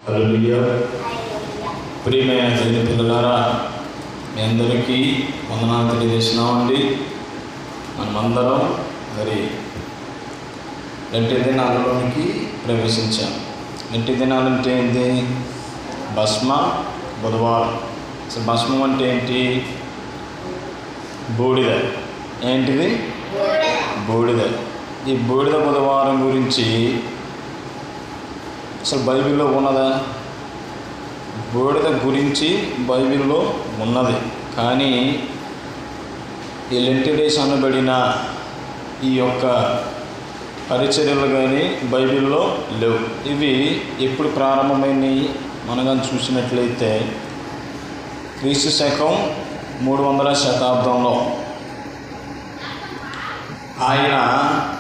హల్లెలూయా. ప్రియమైన దేవుని పిల్లలారా, మీ అందరికీ వందనాలు తెలియజేస్తున్నామండి. మనమందరం మరి లెంటి దినాలలోనికి ప్రవేశించాం. లెంటి దినాలంటే ఏంటి? భస్మ బుధవారం. అసలు భస్మం అంటే ఏంటి? బూడిద. ఏంటిది? బూడిద. ఈ బూడిద బుధవారం గురించి అసలు బైబిల్లో ఉన్నదా? బూడిద గురించి బైబిల్లో ఉన్నది, కానీ ఈ లెంటి డేస్ అనబడిన ఈ యొక్క పరిచర్యలు కానీ బైబిల్లో లేవు. ఇవి ఎప్పుడు ప్రారంభమైనవి మనం చూసినట్లయితే క్రీస్తు శకం 300వ శతాబ్దంలో. ఆయన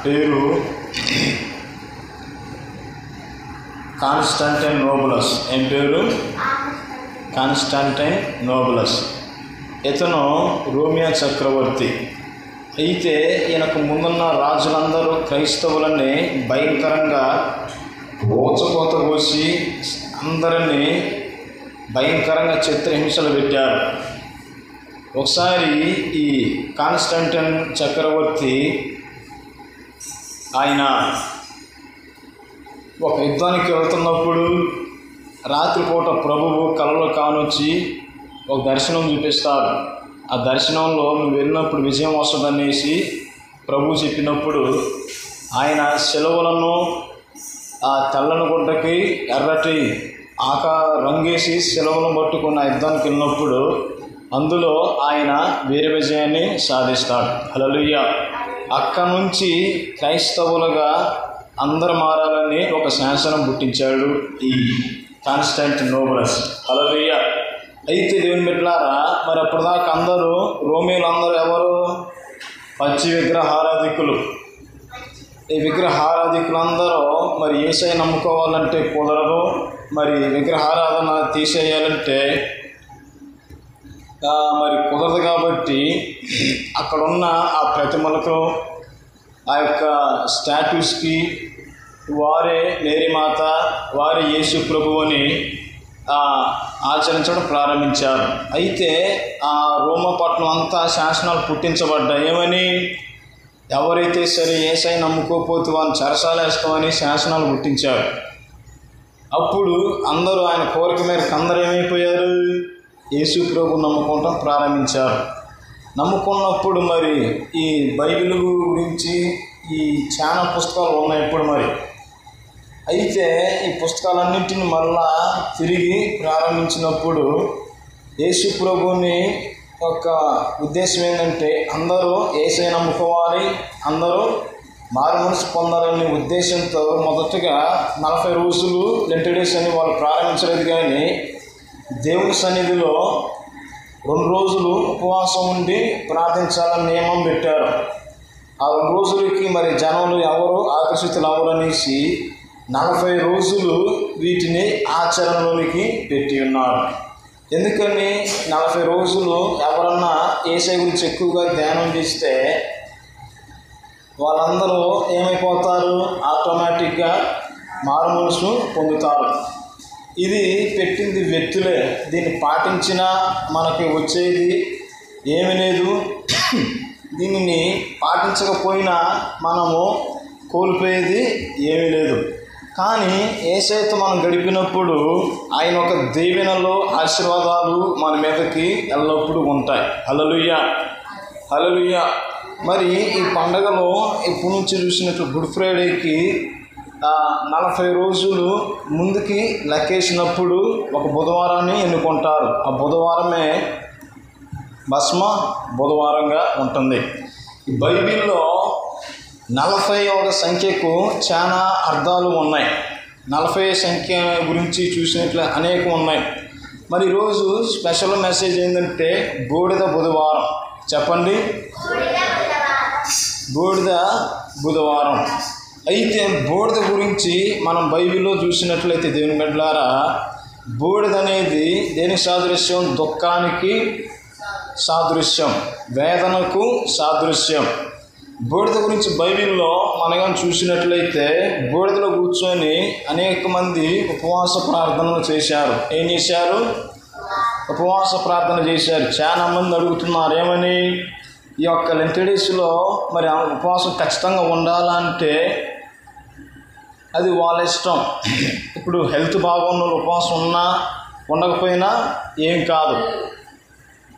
పేరు కాన్స్టాంటినోపులస్. ఏం పేరు? కాన్స్టాంటినోపులస్. ఇతను రోమియా చక్రవర్తి. అయితే ఈయనకు ముందున్న రాజులందరూ క్రైస్తవులని భయంకరంగా ఊచకోత కోసి అందరినీ భయంకరంగా చిత్రహింసలు పెట్టారు. ఒకసారి ఈ కాన్స్టాంటిన్ చక్రవర్తి ఆయన ఒక యుద్ధానికి వెళ్తున్నప్పుడు రాత్రిపూట ప్రభువు కలలో కానొచ్చి ఒక దర్శనం చూపిస్తాడు. ఆ దర్శనంలో నువ్వు వెళ్ళినప్పుడు విజయం వస్తుందనేసి ప్రభువు చెప్పినప్పుడు ఆయన శిలువలను ఆ తెల్లని గుడ్డకి ఎర్రటి రంగేసి శిలువలను పట్టుకున్న యుద్ధానికి వెళ్ళినప్పుడు అందులో ఆయన వీర విజయాన్ని సాధిస్తాడు. హల్లెలూయా. అక్కడి నుంచి క్రైస్తవులుగా అందరు మారాలని ఒక శాసనం పుట్టించాడు ఈ కాన్స్టాంటినోపులస్. హల్లెలూయా. అయితే దేవుని బిడ్డలారా, మరి అప్పటిదాకా అందరూ రోమీలు అందరూ ఎవరు? పచ్చి విగ్రహారాధికులు. ఈ విగ్రహారాధికులందరూ మరి యేసయ్య నమ్ముకోవాలంటే కుదరదు, మరి విగ్రహారాధన తీసేయాలంటే మరి కుదరదు. కాబట్టి అక్కడున్న ఆ ప్రతిమలకు, ఆ యొక్క స్టాట్యూస్కి వారే మేరీ మాత, వారే యేసు ప్రభు అని ఆచరించడం ప్రారంభించారు. అయితే ఆ రోమపట్నం అంతా శాసనాలు పుట్టించబడ్డాయి. ఏమని? ఎవరైతే సరే యేసయ్య నమ్ముకోకపోతే వాళ్ళని చెరసాలేస్తామని శాసనాలు పుట్టించారు. అప్పుడు అందరూ ఆయన కోరిక మేరకు అందరూ ఏమైపోయారు? యేసు ప్రభు నమ్ముకోవటం ప్రారంభించారు. నమ్ముకున్నప్పుడు మరి ఈ బైబిల్ గురించి ఈ చాలా పుస్తకాలు ఉన్నాయి ఇప్పుడు మరి. అయితే ఈ పుస్తకాలన్నింటిని మళ్ళా తిరిగి ప్రారంభించినప్పుడు యేసు ప్రభుని యొక్క ఉద్దేశం ఏంటంటే అందరూ యేసయ్య నమ్ముకోవాలి, అందరూ మారు మనసు పొందాలనే ఉద్దేశంతో మొదటగా 40 రోజులు లెంటి డేస్ అని వాళ్ళు ప్రారంభించలేదు, కానీ దేవుని సన్నిధిలో 2 రోజులు ఉపవాసం ఉండి ప్రార్థించాలని నియమం పెట్టారు. ఆ 2 రోజులకి మరి జనాలు ఎవరు ఆకర్షితులు అవ్వరనేసి 40 రోజులు వీటిని ఆచరణలోనికి పెట్టి ఉన్నారు. ఎందుకని 40 రోజులు ఎవరన్నా యేసయ్య గురించి ఎక్కువగా ధ్యానం చేస్తే వాళ్ళందరూ ఏమైపోతారు? ఆటోమేటిక్గా మారు మనసు పొందుతారు. ఇది పెట్టింది వ్యక్తులే. దీన్ని పాటించినా మనకి వచ్చేది ఏమీ లేదు. దీనిని పాటించకపోయినా మనము కోల్పోయేది ఏమీ లేదు. కానీ యేసయ్యతో మనం గడిపినప్పుడు ఆయన ఒక దీవెనలు, ఆశీర్వాదాలు మన మీదకి ఎల్లప్పుడూ ఉంటాయి. హల్లెలూయా. హల్లెలూయా. మరి ఈ పండగలో ఇప్పుడు నుంచి చూసినట్లు గుడ్ ఫ్రైడేకి 40 రోజులు ముందుకి లెక్కేసినప్పుడు ఒక బుధవారాన్ని ఎన్నుకుంటారు. ఆ బుధవారమే భస్మ బుధవారంగా ఉంటుంది. ఈ బైబిల్లో 41 సంఖ్యకు చాలా అర్థాలు ఉన్నాయి. 40 సంఖ్య గురించి చూసినట్లు అనేకం ఉన్నాయి. మరి ఈరోజు స్పెషల్ మెసేజ్ ఏంటంటే బూడిద బుధవారం. చెప్పండి, బూడిద బుధవారం. అయితే బూడిద గురించి మనం బైబిల్లో చూసినట్లయితే దేవుని బిడ్డలారా, బూడిద అనేది దేనికి సాదృశ్యం? దుఃఖానికి సాదృశ్యం, వేదనకు సాదృశ్యం. బూడిద గురించి బైబిల్లో మనం చూసినట్లయితే బూడిదలో కూర్చొని అనేక మంది ఉపవాస ప్రార్థనలు చేశారు. ఏం చేశారు? ఉపవాస ప్రార్థన చేశారు. చాలా మంది అడుగుతున్నారు ఏమని, ఈ యొక్క లెంటడేస్లో మరి ఉపవాసం ఖచ్చితంగా ఉండాలంటే అది వాళ్ళ ఇష్టం. ఇప్పుడు హెల్త్ బాగున్న ఉపవాసం ఉన్నా ఉండకపోయినా ఏం కాదు.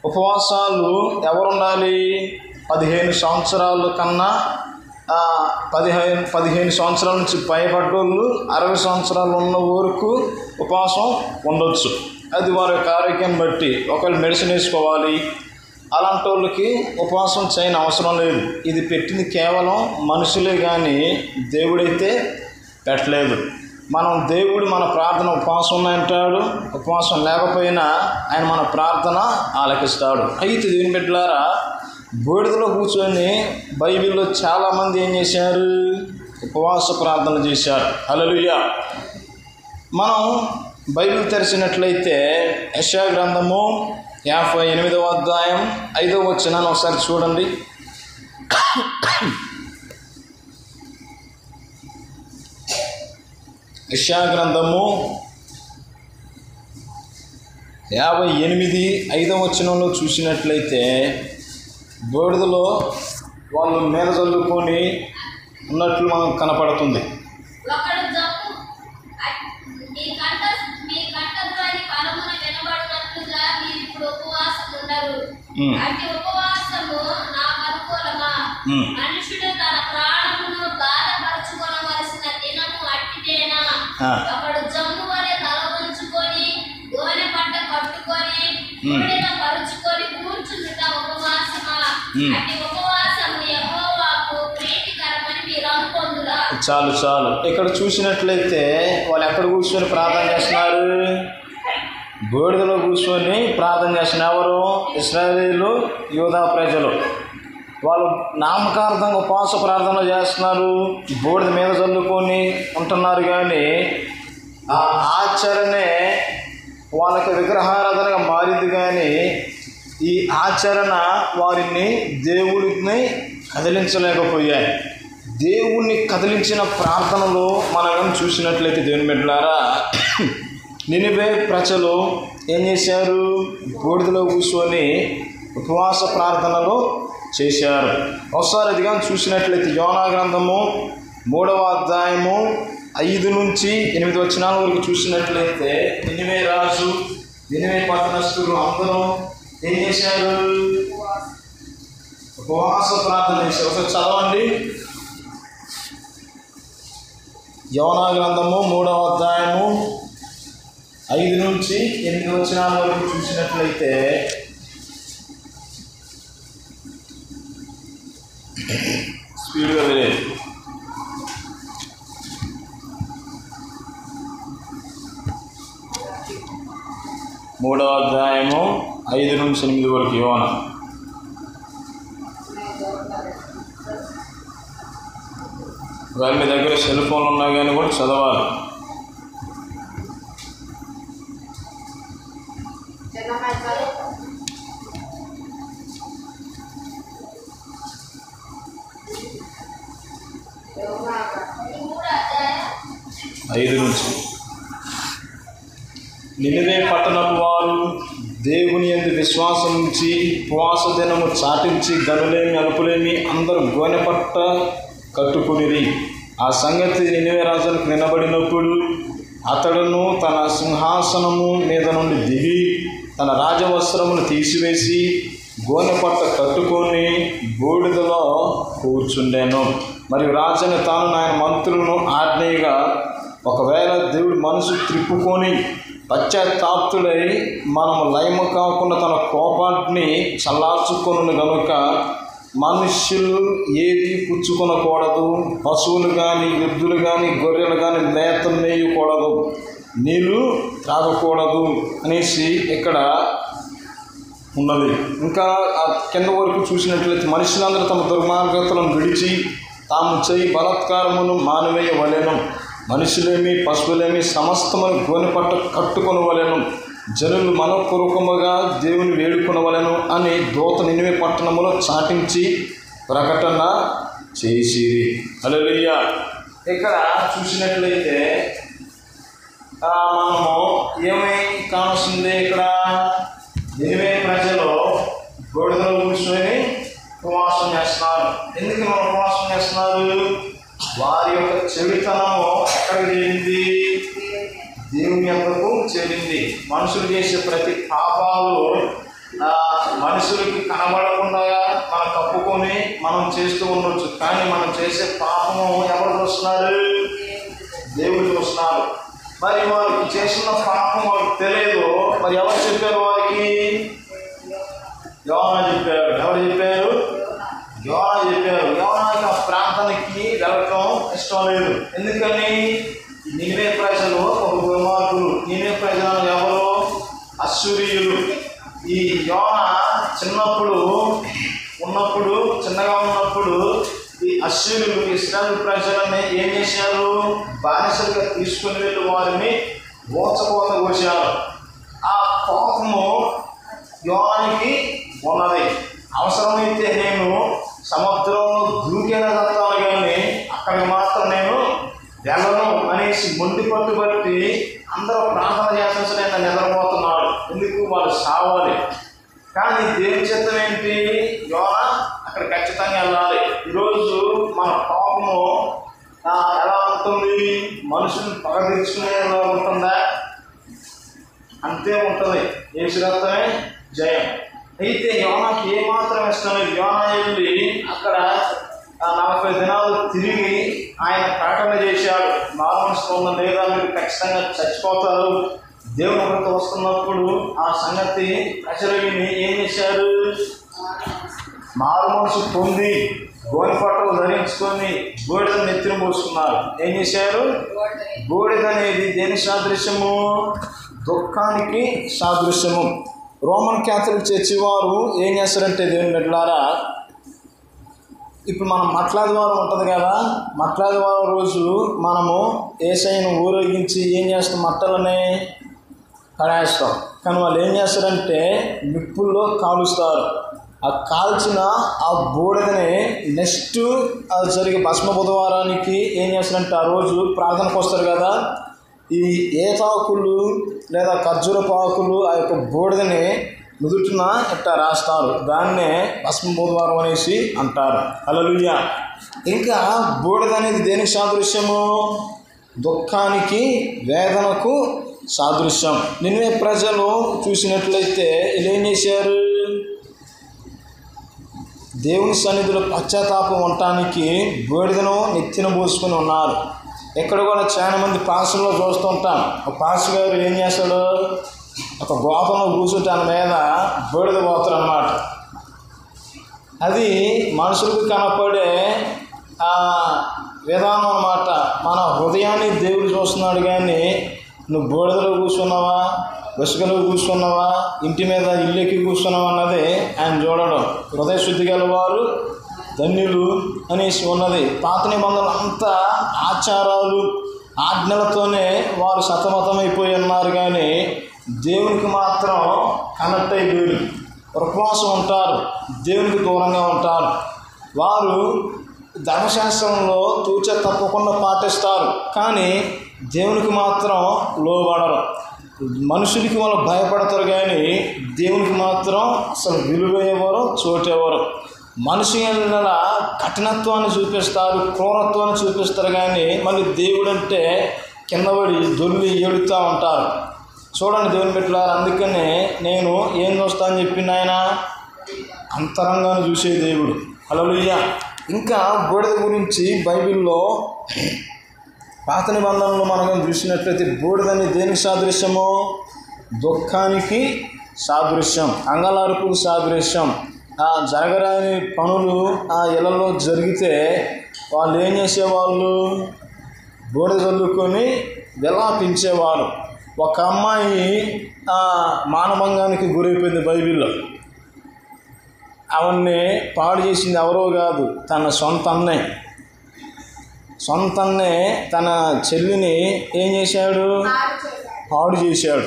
ఉపవాసాలు ఎవరు ఉండాలి? 15 సంవత్సరాల కన్నా 15 సంవత్సరాల నుంచి పైబడ్డోళ్ళు 60 సంవత్సరాలు ఉన్న వరకు ఉపవాసం ఉండొచ్చు. అది వారి యొక్క ఆరోగ్యాన్ని బట్టి. ఒకవేళ మెడిసిన్ వేసుకోవాలి, అలాంటి వాళ్ళకి ఉపవాసం చేయని అవసరం లేదు. ఇది పెట్టింది కేవలం మనుషులే కానీ దేవుడైతే పెట్టలేదు. దేవుడు మన ప్రార్థన ఉపవాసం ఉన్నాయంటాడు, ఉపవాసం లేకపోయినా ఆయన మన ప్రార్థన ఆలకిస్తాడు. అయితే దేవుని బిడ్డలారా, బూడిదలో కూర్చొని బైబిల్లో చాలామంది ఏం చేశారు? ఉపవాస ప్రార్థన చేశారు. హల్లెలూయా. మనం బైబిల్ తెరిచినట్లయితే యెషయా గ్రంథము 58వ అధ్యాయం 5వ వచనాన్ని ఒకసారి చూడండి. యెషయా గ్రంథము 58 5వ వచనంలో చూసినట్లయితే బూడిదలో వాళ్ళు మీద చల్లుకొని ఉన్నట్లు మనకు కనపడుతుంది. చాలు చాలు. ఇక్కడ చూసినట్లయితే వాళ్ళు ఎక్కడ కూర్చొని ప్రార్థన చేస్తున్నారు? బూడిదలో కూర్చొని ప్రార్థన చేస్తున్నారు. ఎవరు? ఇశ్రాయేలీయులు, యూదా ప్రజలు. వాళ్ళు నామకార్థంగా ఉపవాస ప్రార్థన చేస్తున్నారు, బూడిద మీద చల్లుకొని ఉంటున్నారు. కానీ ఆ ఆచరణే వాళ్ళకి విగ్రహారాధనగా మారింది. కానీ ఈ ఆచరణ వారిని దేవుడిని కదిలించలేకపోయాయి. దేవుణ్ణి కదిలించిన ప్రార్థనలు మనం చూసినట్లయితే దేవుని బిడ్డలారా, నినివే ప్రజలు ఏం చేశారు? బూడిదలో కూర్చొని ఉపవాస ప్రార్థనలు చేశారు. ఒకసారి అదిగా చూసినట్లయితే యోనా గ్రంథము 3వ అధ్యాయము 5 నుంచి 8 వచనాల వరకు చూసినట్లయితే నినివే రాజు, నినివే పట్టణస్థులు అందరూ ఏం చేశారు? ఉపవాస ప్రార్థన చేశారు. ఒకసారి చదవండి. యోనా గ్రంథము 3వ అధ్యాయము 5 నుంచి 8 వచనాల వరకు చూసినట్లయితే స్పీడ్గా వెళ్ళేది. మూడవ అధ్యాయము 5 నుంచి 8 వరకు యోనా. మీ దగ్గర సెల్ ఫోన్లు ఉన్నా కానీ కూడా చదవాలి. నినివే పట్టణపు వారు దేవుని యందు విశ్వాసం ఉంచి ఉపవాస దినము చాటించి గనులేమి అలుపులేమి అందరూ గోనె పట్ట కట్టుకునిరి. ఆ సంగతి నినివే రాజులకు వినబడినప్పుడు అతడును తన సింహాసనము మీద నుండి దిగి తన రాజవస్త్రమును తీసివేసి గోనె పట్ట కట్టుకొని బూడిదలో కూర్చుండెను. మరియు రాజుని తాను ఆయన మంత్రులను ఆజ్ఞగా, ఒకవేళ దేవుడు మనసు త్రిప్పుకొని పశ్చాత్తాప్తుడై మనము లయము కాకుండా తన కోపాన్ని చల్లార్చుకొను గనుక మనుష్యులు ఏది పుచ్చుకొనకూడదు, పశువులు కానీ ఎద్దులు కానీ గొర్రెలు కానీ మేతలు మేయకూడదు, నీళ్ళు త్రాగకూడదు అనేసి ఇక్కడ ఉన్నది. ఇంకా కింద వరకు చూసినట్లయితే మనుషులందరూ తమ దుర్మార్గతలను విడిచి తాము చేయి బలాత్కారమును మానివేయవలెను, మనుషులేమి పశువులేమి సమస్తమును గోనెపట్ట కట్టుకొనవలెను, జనులు మనపూర్వకముగా దేవుని వేడుకొనవలెను అని దూత నినివే పట్టణములో చాటించి ప్రకటన చేసిరి. హల్లెలూయా. ఇక్కడ చూసినట్లయితే మనము ఏమై కావాల్సింది, ఇక్కడ నినివే ప్రజలు బూడిదలో కూర్చొని ఉపవాసం చేస్తున్నారు. ఎందుకు మనం ఉపవాసం చేస్తున్నారు? వారి యొక్క చెడుతనము ఎక్కడికి చేరింది? దేవుని యొక్కకు చేరింది. మనుషులు చేసే ప్రతి పాపాలు మనుషులకి కనబడకుండా మనం కప్పుకొని మనం చేస్తూ ఉండొచ్చు, కానీ మనం చేసే పాపము ఎవరు చూస్తున్నారు? దేవుడు చూస్తున్నారు. మరి వారికి చేస్తున్న పాపం వారికి తెలియదు. మరి ఎవరు చెప్పారు వారికి? యోనా చెప్పారు. ఎవరు చెప్పారు? యోనా చెప్పారు. యోనాకి ఆ ప్రాంతానికి వెళ్ళటం ఇష్టం లేదు. ఎందుకని? నినివే ప్రజలు ఒక దుర్మార్గులు. నినివే ప్రజలు ఎవరు? అశ్షూరీయులు. ఈ యోనా చిన్నగా ఉన్నప్పుడు ఈ అశ్షూరీయులు ఇశ్రాయేలు ప్రజలని ఏం చేశారు? బానిసలుగా తీసుకుని వెళ్ళి వారిని ఊచకోత కోశారు. ఆ కోపము యోనానికి ఉన్నది. అవసరమైతే నేను సముద్రంలో దూకేలా తత్తాను, కానీ అక్కడికి మాత్రం నేను వెళ్ళను అనేసి మొండి పట్టుబట్టి అందరూ ప్రార్థన చేసిన నేను నిద్రపోతున్నాడు. ఎందుకు? వాళ్ళు సావాలి. కానీ దేవుని చిత్తం ఏంటి? యోనా అక్కడ ఖచ్చితంగా వెళ్ళాలి. ఈరోజు మన కోపము ఎలా ఉంటుంది? మనుషులు పగ తీర్చుకునేలా ఉంటుందా? అంతే ఉంటుంది. యేసు రక్తమే జయం. అయితే యోనాకి ఏమాత్రం ఇష్టం లేదు. యోనా వెళ్ళి అక్కడ 40 దినాలు తిరిగి ఆయన ప్రకటన చేశాడు. మారుమనసు లేదా మీరు ఖచ్చితంగా చచ్చిపోతారు, దేవుని వృత వస్తున్నప్పుడు ఆ సంగతి ప్రజలు విని ఏం చేశారు? మారు మనసు పొంది గోనె పట్టలు ధరించుకొని బూడిద నెత్తిన పోసుకున్నారు. ఏం చేశారు? బూడిద అనేది దేని సాదృశ్యము? దుఃఖానికి సాదృశ్యము. రోమన్ క్యాథలిక్ చర్చి వారు ఏం చేస్తారంటే, దేవుని బిడ్డలారా, ఇప్పుడు మనం మట్లాదివారం ఉంటుంది కదా, మట్లాదివారం రోజు మనము యేసయ్యను ఊరేగించి ఏం చేస్తాం? మట్టలనే పడేస్తాం. కానీ వాళ్ళు ఏం చేస్తారంటే నిప్పుల్లో కాలుస్తారు. ఆ కాల్చిన ఆ బూడిదని నెక్స్ట్ అది జరిగే భస్మ బుధవారానికి ఏం చేస్తారంటే ఆ రోజు ప్రార్థనకు వస్తారు కదా, ఈ ఏతాకులు లేదా ఖర్జూరపు ఆకులు ఆ యొక్క బూడిదని నుదుటిన ఇట్లా రాస్తారు. దాన్నే భస్మ బుధవారం అనేసి అంటారు. హల్లెలూయా. ఇంకా బూడిద అనేది దేనికి సాదృశ్యము? దుఃఖానికి, వేదనకు సాదృశ్యం. నినివే ప్రజలు చూసినట్లయితే వీళ్ళు ఏం చేశారు? దేవుని సన్నిధిలో పశ్చాత్తాపం ఉండటానికి బూడిదను నెత్తిన పోసుకొని ఉన్నారు. ఎక్కడ కూడా చాలా మంది పాస్టర్లో చూస్తుంటాం. ఒక పాస్టర్ గారు ఏం చేస్తాడు? ఒక గోపంలో కూర్చుంటే ఆయన మీద బూడిద పోతారు అన్నమాట. అది మనుషులకు కనపడే విధానం అన్నమాట. మన హృదయాన్ని దేవుడు చూస్తున్నాడు, కానీ నువ్వు బూడిదలో కూర్చున్నావా, ఇసుకలో కూర్చున్నావా, ఇంటి మీద ఇల్లెక్కి కూర్చున్నావా అన్నది ఆయన చూడడం. హృదయ శుద్ధి గల వారు ధన్యులు అనేసి ఉన్నది. పాత నిబంధనలు అంతా ఆచారాలు, ఆజ్ఞలతోనే వారు సతమతమైపోయి ఉన్నారు, కానీ దేవునికి మాత్రం కనెక్ట్ అయిపోయి ఉపవాసం ఉంటారు, దేవునికి దూరంగా ఉంటారు. వారు ధర్మశాస్త్రంలో తూచ తప్పకుండా పాటిస్తారు, కానీ దేవునికి మాత్రం లోబడరు. మనుషులకి వాళ్ళు భయపడతారు, కానీ దేవునికి మాత్రం అసలు విలువ ఎవరు, చోటెవరు. మనిషి కఠినత్వాన్ని చూపిస్తారు, క్రూరత్వాన్ని చూపిస్తారు, కానీ మళ్ళీ దేవుడు అంటే కిందపడి దొల్లి ఏడుతూ ఉంటారు. చూడండి దేవుని బిడ్డలారా, అందుకనే నేను ఏం చూస్తా అని చెప్పింది ఆయన, అంతరంగాన్ని చూసే దేవుడు. హల్లెలూయా. ఇంకా బూడిద గురించి బైబిల్లో పాత నిబంధనలు మనం చూసినట్లయితే బూడిదని దేనికి సాదృశ్యము? దుఃఖానికి సాదృశ్యం, అంగలార్పుకు సాదృశ్యం. జరగరాని పనులు ఆ ఇళ్లలో జరిగితే వాళ్ళు ఏం చేసేవాళ్ళు? బూడిద చల్లుకొని విలాపించేవారు. ఒక అమ్మాయి మానభంగానికి గురైపోయింది బైబిల్లో. అవన్నీ పాడు చేసింది ఎవరో కాదు, తన సొంత అన్నే తన చెల్లిని ఏం చేశాడు? పాడు చేశాడు.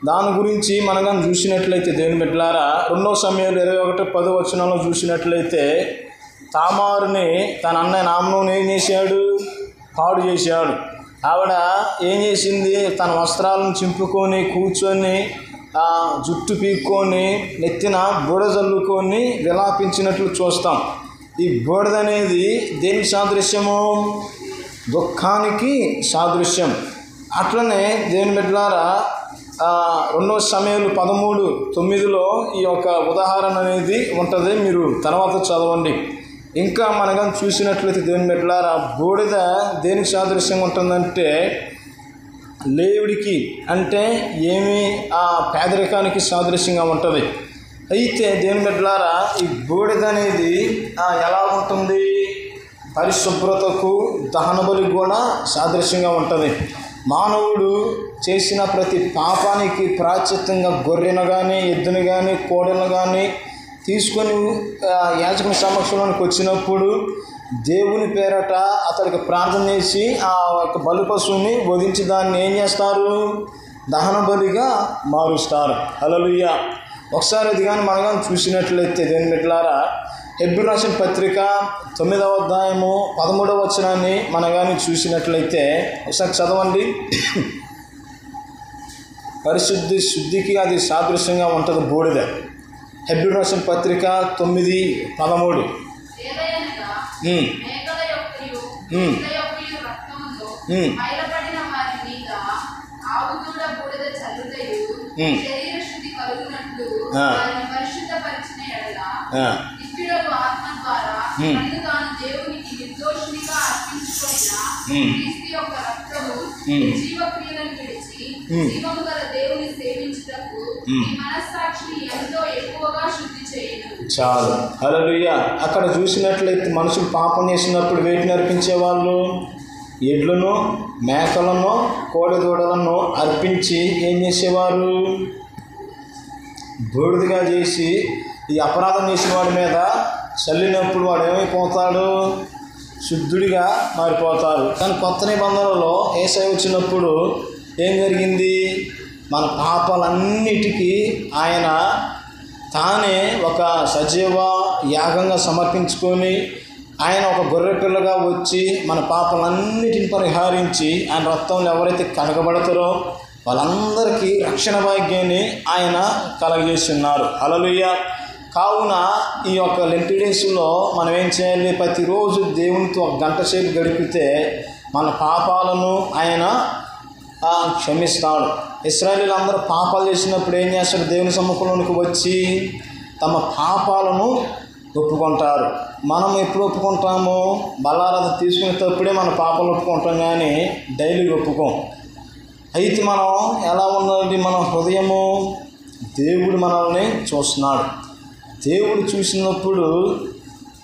దాని గురించి మనం చూసినట్లయితే దేవుని బిడ్డలారా, 2 సమూయేలు 21:10 చూసినట్లయితే తామారుని తన అన్నయ్య నామ్నోను ఏం చేశాడు? పాడు చేశాడు. ఆవిడ ఏం చేసింది? తన వస్త్రాలను చింపుకొని కూర్చొని జుట్టు పీక్కొని నెత్తిన బూడ జల్లుకొని విలాపించినట్లు చూస్తాం. ఈ బూడిదనేది దేనికి సాదృశ్యము? దుఃఖానికి సాదృశ్యం. అట్లనే దేవుని బిడ్డలారా 2 సమూయేలు 13:9 ఈ యొక్క ఉదాహరణ అనేది ఉంటుంది. మీరు తర్వాత చదవండి. ఇంకా మనగా చూసినట్లయితే దేవుని బిడ్డలారా, బూడిద దేనికి సాదృశ్యంగా ఉంటుందంటే లేవుడికి, అంటే ఏమి పేదరికానికి సాదృశ్యంగా ఉంటుంది. అయితే దేవుని బిడ్డలారా, ఈ బూడిద అనేది ఎలా ఉంటుంది? పరిశుభ్రతకు, దహన బలికి కూడా సాదృశ్యంగా ఉంటుంది. మానవుడు చేసిన ప్రతి పాపానికి ప్రాయశ్చిత్తంగా గొర్రెను కానీ, ఎద్దును కానీ, కోడెను కానీ తీసుకొని యాజకుని సమక్షంలోనికి వచ్చినప్పుడు దేవుని పేరట అతడికి ప్రార్థన చేసి ఆ యొక్క బలి పశువుని వధించి దాన్ని ఏం చేస్తారు? దహన బలిగా మారుస్తారు. హల్లెలూయా. ఒకసారి అది కానీ మనం కానీ చూసినట్లయితే దేవుని బిడ్డలారా, హెబ్రీయులకు రాసిన పత్రిక 9వ అధ్యాయము 13వ వచనాన్ని మనం కానీ చూసినట్లయితే ఒకసారి చదవండి. శుద్ధికి అది సాదృశ్యంగా ఉంటుంది బూడిద. హెబ్రీయులకు రాసిన పత్రిక 9:13. చాలు. హల్లెలూయా. అక్కడ చూసినట్లయితే మనుషులు పాపం చేసినప్పుడు వేటిని అర్పించేవాళ్ళు? ఎడ్లను, మేకలను, కోడెదూడలను అర్పించి ఏం చేసేవారు? బూడిదగా చేసి ఈ అపరాధం చేసిన వాడి మీద చల్లినప్పుడు వాడు ఏమైపోతాడు? శుద్ధుడిగా మారిపోతారు. కానీ కొత్త నిబంధనలో యేసయ్య వచ్చినప్పుడు ఏం జరిగింది? మన పాపాలన్నిటికీ ఆయన తానే ఒక సజీవ యాగంగా సమర్పించుకొని ఆయన ఒక గొర్రె పిల్లగా వచ్చి మన పాపాలన్నిటిని పరిహరించి ఆయన రక్తంలో ఎవరైతే కడగబడతారో వాళ్ళందరికీ రక్షణ భాగ్యాన్ని ఆయన కలగజేస్తున్నారు. హల్లెలూయా. కావున ఈ యొక్క లెంట్ డేస్లో మనం ఏం చేయాలి? ప్రతిరోజు దేవునితో 1 గంట సేపు గడిపితే మన పాపాలను ఆయన క్షమిస్తాడు. ఇశ్రాయేలీయులు అందరూ పాపాలు చేసినప్పుడు ఏం చేస్తాడు? దేవుని సముఖంలోనికి వచ్చి తమ పాపాలను ఒప్పుకుంటారు. మనం ఎప్పుడు ఒప్పుకుంటాము? బలారాధన తీసుకునేటప్పుడే మన పాపాలు ఒప్పుకుంటాం, కానీ డైలీ ఒప్పుకోం. అయితే మనం ఎలా ఉన్నది? మన హృదయము దేవుడు మనల్ని చూస్తున్నాడు. దేవుడు చూసినప్పుడు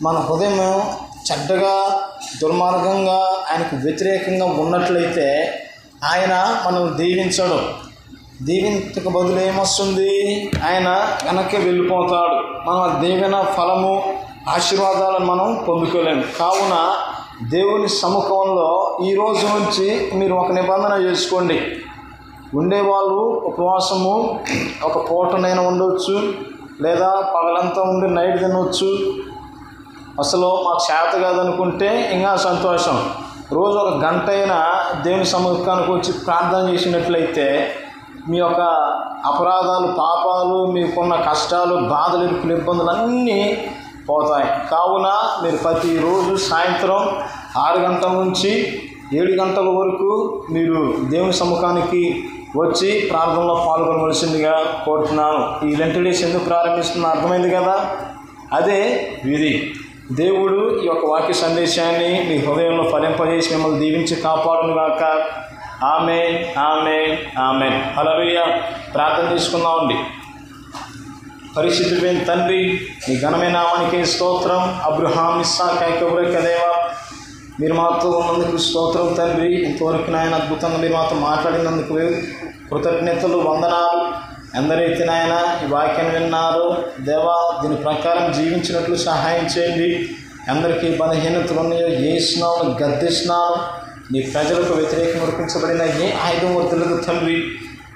మన హృదయం చెడ్డగా, దుర్మార్గంగా, ఆయనకు వ్యతిరేకంగా ఉన్నట్లయితే ఆయన మనం దీవించడు. దీవించక బదులు ఏమొస్తుంది? ఆయన వెనక్కి వెళ్ళిపోతాడు. మన దీవెన ఫలము, ఆశీర్వాదాలను మనం పొందుకోలేము. కావున దేవుని సముఖంలో ఈ రోజు నుంచి మీరు ఒక నిబంధన చేసుకోండి. ఉండేవాళ్ళు ఉపవాసము ఒక పూటనైనా ఉండవచ్చు, లేదా పగలంతా ఉండి నైట్ తినవచ్చు. అసలు మాకు చేత కాదనుకుంటే ఇంకా సంతోషం. రోజు 1 గంట అయినా దేవుని సముఖానికి వచ్చి ప్రార్థన చేసినట్లయితే మీ యొక్క అపరాధాలు, పాపాలు, మీకున్న కష్టాలు, బాధలు, ఇరుకులు, ఇబ్బందులు అన్నీ పోతాయి. కావున మీరు ప్రతిరోజు సాయంత్రం 6 గంటల నుంచి 7 గంటల వరకు మీరు దేవుని సముఖానికి వచ్చి ప్రార్థనలో పాల్గొనవలసిందిగా కోరుతున్నాను. ఈ లెంట్ డేస్ ఎందుకు ప్రారంభిస్తున్నా అర్థమైంది కదా? అదే విధి. దేవుడు ఈ యొక్క వాక్య సందేశాన్ని మీ హృదయంలో ఫలింపజేసి మిమ్మల్ని దీవించి కాపాడును గాక. ఆమేన్, ఆమేన్, ఆమేన్. హల్లెలూయా. ప్రార్థన చేసుకుందామండి. పరిశుద్ధుడైన తండ్రి, మీ ఘనమైన నామానికి స్తోత్రం. అబ్రహాం, ఇస్సాకు, యాకోబు యొక్క దేవా, మీరు మాతో ఉన్నందుకు స్తోత్రం తండ్రి. ఇంతవరకు నాయన అద్భుతంగా మీరు మాతో మాట్లాడినందుకు కృతజ్ఞతలు, వందనాలు. ఎందరైతే నాయన ఈ వాక్యాన్ని విన్నారో దేవా, దీని ప్రకారం జీవించినట్లు సహాయం చేయండి. అందరికీ బలహీనతలు ఉన్నాయో యేసునామమున గద్దిస్తున్నాను. నీ ప్రజలకు వ్యతిరేకం ఉరిపించబడిన ఏ ఆయుధం వద్దలేదు తండ్రి.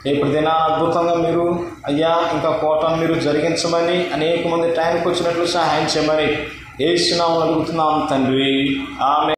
రేపటి దిన అద్భుతంగా మీరు అయ్యా ఇంకా కోటను మీరు జరిగించమని, అనేక మంది టైంకి వచ్చినట్లు సహాయం చేయమని యేసు నామములో అడుగుతున్నాం తండ్రి, ఆమేన్.